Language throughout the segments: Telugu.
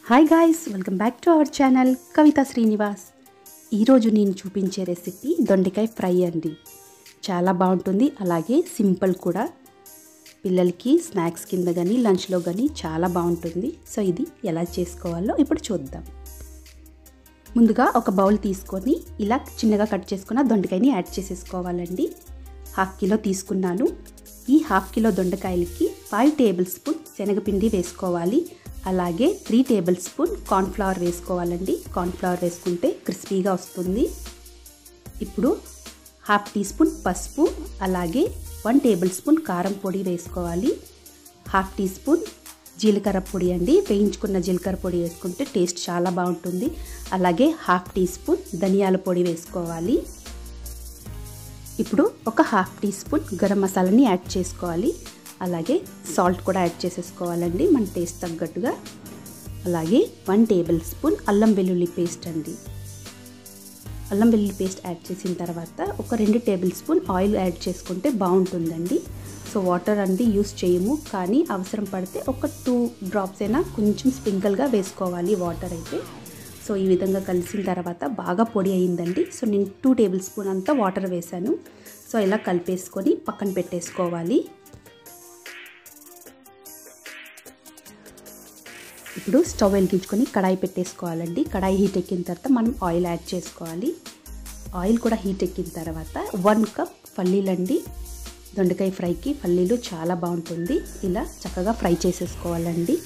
Hi guys, welcome back to our channel Kavitha Srinivas. ఈరోజు నేను చూపించే రెసిపీ దొండకాయ ఫ్రై అండి. చాలా బాగుంటుంది, అలాగే సింపుల్ కూడా. పిల్లలకి స్నాక్స్ కింద కానీ లంచ్లో కానీ చాలా బాగుంటుంది. సో ఇది ఎలా చేసుకోవాలో ఇప్పుడు చూద్దాం. ముందుగా ఒక బౌల్ తీసుకొని ఇలా చిన్నగా కట్ చేసుకున్న దొండకాయని యాడ్ చేసేసుకోవాలండి. 1/2 కిలో తీసుకున్నాను. ఈ 1/2 కిలో దొండకాయలకి 5 టేబుల్ స్పూన్ శనగపిండి వేసుకోవాలి. అలాగే 3 టేబుల్ స్పూన్ కార్న్ఫ్లవర్ వేసుకోవాలండి. కార్న్ఫ్లవర్ వేసుకుంటే క్రిస్పీగా వస్తుంది. ఇప్పుడు 1/2 టీ స్పూన్ పసుపు, అలాగే 1 టేబుల్ స్పూన్ కారం పొడి వేసుకోవాలి. 1/2 టీ స్పూన్ జీలకర్ర పొడి అండి. వేయించుకున్న జీలకర్ర పొడి వేసుకుంటే టేస్ట్ చాలా బాగుంటుంది. అలాగే 1/2 టీ స్పూన్ ధనియాల పొడి వేసుకోవాలి. ఇప్పుడు ఒక 1/2 టీ స్పూన్ గరం మసాలాని యాడ్ చేసుకోవాలి. అలాగే సాల్ట్ కూడా యాడ్ చేసేసుకోవాలండి మన టేస్ట్ తగ్గట్టుగా. అలాగే 1 టేబుల్ స్పూన్ అల్లం వెల్లుల్లి పేస్ట్ అండి. అల్లం వెల్లుల్లి పేస్ట్ యాడ్ చేసిన తర్వాత ఒక 2 టేబుల్ స్పూన్ ఆయిల్ యాడ్ చేసుకుంటే బాగుంటుందండి. సో వాటర్ అండి యూస్ చేయము, కానీ అవసరం పడితే ఒక 2 డ్రాప్స్ అయినా కొంచెం స్ప్రింకిల్గా వేసుకోవాలి వాటర్ అయితే. సో ఈ విధంగా కలిసిన తర్వాత బాగా పొడి అయిందండి. సో నేను 2 టేబుల్ స్పూన్ అంతా వాటర్ వేసాను. సో ఇలా కలిపేసుకొని పక్కన పెట్టేసుకోవాలి. ఇప్పుడు స్టవ్ వెలిగించుకొని కడాయి పెట్టేసుకోవాలండి. కడాయి హీట్ ఎక్కిన తర్వాత మనం ఆయిల్ యాడ్ చేసుకోవాలి. ఆయిల్ కూడా హీట్ ఎక్కిన తర్వాత 1 కప్ పల్లీలండి. దొండకాయ ఫ్రైకి పల్లీలు చాలా బాగుంటుంది. ఇలా చక్కగా ఫ్రై చేసేసుకోవాలండి.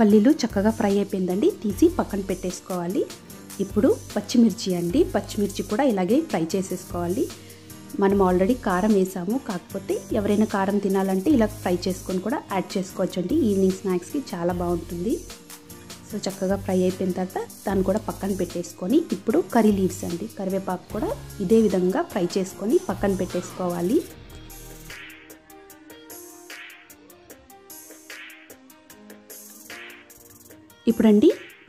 పల్లీలు చక్కగా ఫ్రై అయిపోయిందండి. తీసి పక్కన పెట్టేసుకోవాలి. ఇప్పుడు పచ్చిమిర్చి అండి. పచ్చిమిర్చి కూడా ఇలాగే ఫ్రై చేసేసుకోవాలి. మనం ఆల్రెడీ కారం వేసాము, కాకపోతే ఎవరైనా కారం తినాలంటే ఇలా ఫ్రై చేసుకొని కూడా యాడ్ చేసుకోవచ్చు అండి. ఈవినింగ్ స్నాక్స్కి చాలా బాగుంటుంది. సో చక్కగా ఫ్రై అయిపోయిన తర్వాత దాన్ని కూడా పక్కన పెట్టేసుకొని ఇప్పుడు కర్రీ లీవ్స్ అండి, కరివేపాకు కూడా ఇదే విధంగా ఫ్రై చేసుకొని పక్కన పెట్టేసుకోవాలి. ఇప్పుడండి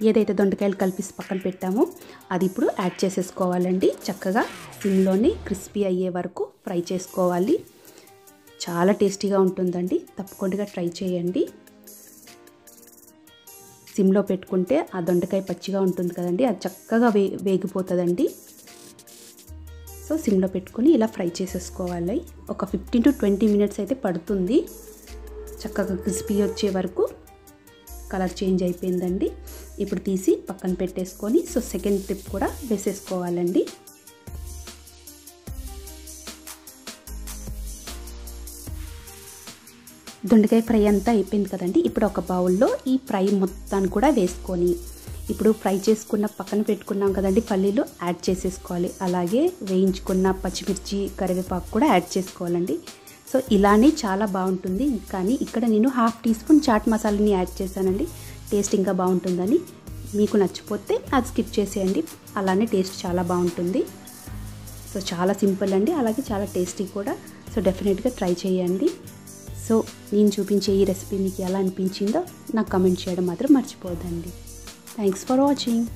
ఏదైతే దొండకాయలు కలిపి పక్కన పెట్టామో అది ఇప్పుడు యాడ్ చేసేసుకోవాలండి. చక్కగా సిమ్లోనే క్రిస్పీ అయ్యే వరకు ఫ్రై చేసుకోవాలి. చాలా టేస్టీగా ఉంటుందండి, తప్పకుండా ట్రై చేయండి. సిమ్లో పెట్టుకుంటే ఆ దొండకాయ పచ్చిగా ఉంటుంది కదండి, అది చక్కగా వేగిపోతుందండి. సో సిమ్లో పెట్టుకొని ఇలా ఫ్రై చేసేసుకోవాలి. ఒక 15 to 20 మినిట్స్ అయితే పడుతుంది. చక్కగా క్రిస్పీ వచ్చే వరకు కలర్ చేంజ్ అయిపోయిందండి. ఇప్పుడు తీసి పక్కన పెట్టేసుకొని సో సెకండ్ ట్రిప్ కూడా వేసేసుకోవాలండి. దొండకాయ ఫ్రై అంతా అయిపోయింది కదండి. ఇప్పుడు ఒక బౌల్లో ఈ ఫ్రై మొత్తాన్ని కూడా వేసుకొని ఇప్పుడు ఫ్రై చేసుకున్న పక్కన పెట్టుకున్నాం కదండి పల్లీలు యాడ్ చేసేసుకోవాలి. అలాగే వేయించుకున్న పచ్చిమిర్చి కరివేపాకు కూడా యాడ్ చేసుకోవాలండి. సో ఇలానే చాలా బాగుంటుంది, కానీ ఇక్కడ నేను 1/2 టీ స్పూన్ చాట్ మసాలాని యాడ్ చేశానండి. టేస్ట్ ఇంకా బాగుంటుందని. మీకు నచ్చిపోతే అది స్కిప్ చేసేయండి, అలానే టేస్ట్ చాలా బాగుంటుంది. సో చాలా సింపుల్ అండి, అలాగే చాలా టేస్టీ కూడా. సో డెఫినెట్గా ట్రై చేయండి. సో నేను చూపించే ఈ రెసిపీ మీకు ఎలా అనిపించిందో నాకు కమెంట్ చేయడం మాత్రం మర్చిపోదండి. Thanks for watching.